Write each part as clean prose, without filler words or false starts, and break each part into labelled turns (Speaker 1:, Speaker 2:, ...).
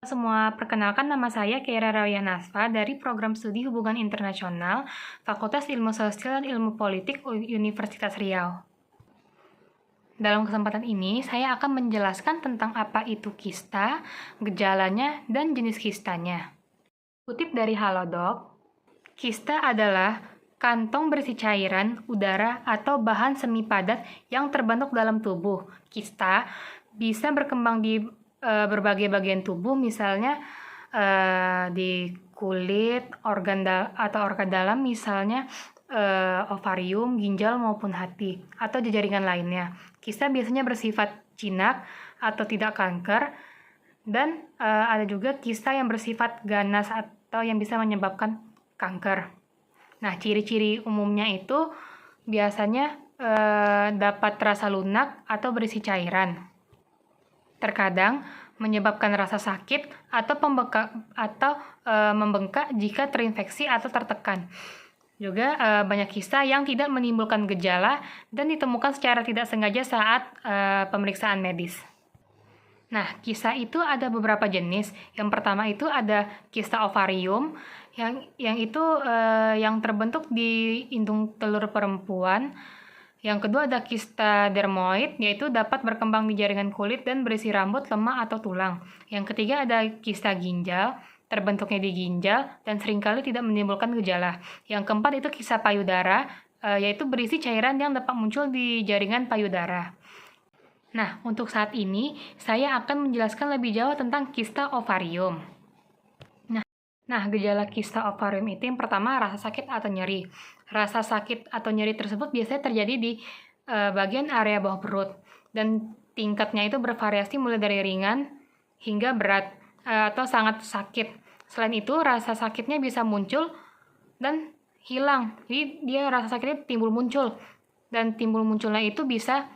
Speaker 1: Semua, perkenalkan nama saya Keira Rawiyah Nasfa dari Program Studi Hubungan Internasional, Fakultas Ilmu Sosial dan Ilmu Politik Universitas Riau. Dalam kesempatan ini, saya akan menjelaskan tentang apa itu kista, gejalanya, dan jenis kistanya. Kutip dari Halodoc, kista adalah kantong berisi cairan, udara, atau bahan semi padat yang terbentuk dalam tubuh. Kista bisa berkembang di berbagai bagian tubuh, misalnya di kulit, atau organ dalam, misalnya ovarium, ginjal, maupun hati, atau jaringan lainnya. Kista biasanya bersifat jinak atau tidak kanker, dan ada juga kista yang bersifat ganas atau yang bisa menyebabkan kanker. Nah, ciri-ciri umumnya itu biasanya dapat terasa lunak atau berisi cairan. Terkadang menyebabkan rasa sakit atau membengkak jika terinfeksi atau tertekan. Juga banyak kista yang tidak menimbulkan gejala dan ditemukan secara tidak sengaja saat pemeriksaan medis. Nah, kista itu ada beberapa jenis. Yang pertama itu ada kista ovarium, yang itu yang terbentuk di indung telur perempuan. Yang kedua ada kista dermoid, yaitu dapat berkembang di jaringan kulit dan berisi rambut, lemak, atau tulang. Yang ketiga ada kista ginjal, terbentuknya di ginjal dan seringkali tidak menimbulkan gejala. Yang keempat itu kista payudara, yaitu berisi cairan yang dapat muncul di jaringan payudara. Nah, untuk saat ini saya akan menjelaskan lebih jauh tentang kista ovarium. Nah, gejala kista ovarium itu yang pertama rasa sakit atau nyeri. Rasa sakit atau nyeri tersebut biasanya terjadi di bagian area bawah perut, dan tingkatnya itu bervariasi mulai dari ringan hingga berat atau sangat sakit. Selain itu, rasa sakitnya bisa muncul dan hilang. Jadi dia rasa sakitnya timbul muncul, dan timbul munculnya itu bisa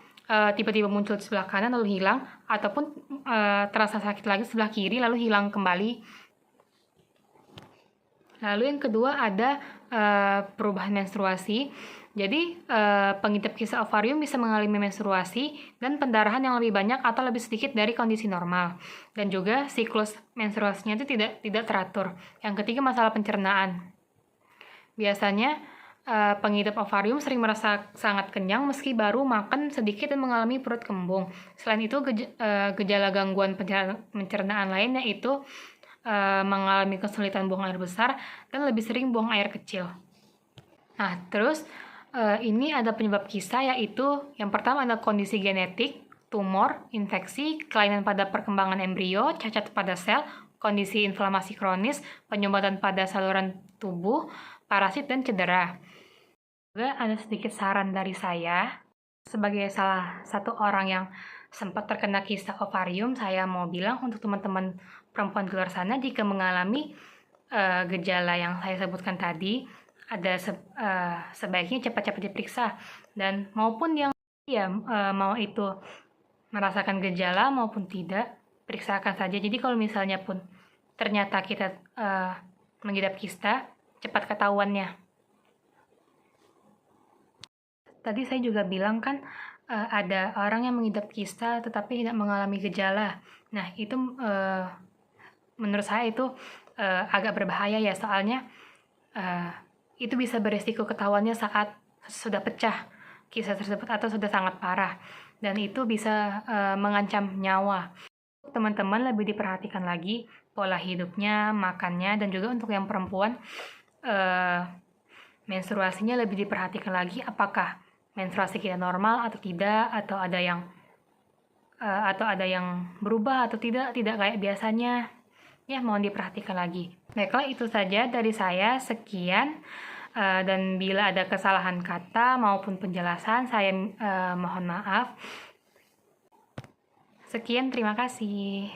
Speaker 1: tiba-tiba muncul di sebelah kanan lalu hilang, ataupun terasa sakit lagi sebelah kiri lalu hilang kembali. Lalu yang kedua ada perubahan menstruasi. Jadi pengidap kista ovarium bisa mengalami menstruasi dan pendarahan yang lebih banyak atau lebih sedikit dari kondisi normal. Dan juga siklus menstruasinya itu tidak teratur. Yang ketiga masalah pencernaan. Biasanya pengidap ovarium sering merasa sangat kenyang meski baru makan sedikit dan mengalami perut kembung. Selain itu gejala gangguan pencernaan lainnya itu mengalami kesulitan buang air besar dan lebih sering buang air kecil. Nah, terus ini ada penyebab kista, yaitu yang pertama ada kondisi genetik, tumor, infeksi, kelainan pada perkembangan embrio, cacat pada sel, kondisi inflamasi kronis, penyumbatan pada saluran tubuh, parasit, dan cedera. Juga ada sedikit saran dari saya. Sebagai salah satu orang yang sempat terkena kista ovarium, saya mau bilang untuk teman-teman perempuan di luar sana, jika mengalami gejala yang saya sebutkan tadi, ada sebaiknya cepat-cepat diperiksa. Dan maupun yang mau itu merasakan gejala maupun tidak, periksakan saja. Jadi kalau misalnya pun ternyata kita mengidap kista, cepat ketahuannya. Tadi saya juga bilang kan ada orang yang mengidap kista tetapi tidak mengalami gejala. Nah, itu menurut saya itu agak berbahaya ya, soalnya itu bisa beresiko ketahuannya saat sudah pecah kista tersebut atau sudah sangat parah, dan itu bisa mengancam nyawa. Teman-teman lebih diperhatikan lagi pola hidupnya, makannya, dan juga untuk yang perempuan menstruasinya lebih diperhatikan lagi, apakah menstruasi kita normal atau tidak, atau ada yang berubah atau tidak kayak biasanya. Ya, mohon diperhatikan lagi. Baiklah, itu saja dari saya. Sekian. Dan bila ada kesalahan kata maupun penjelasan, saya mohon maaf. Sekian, terima kasih.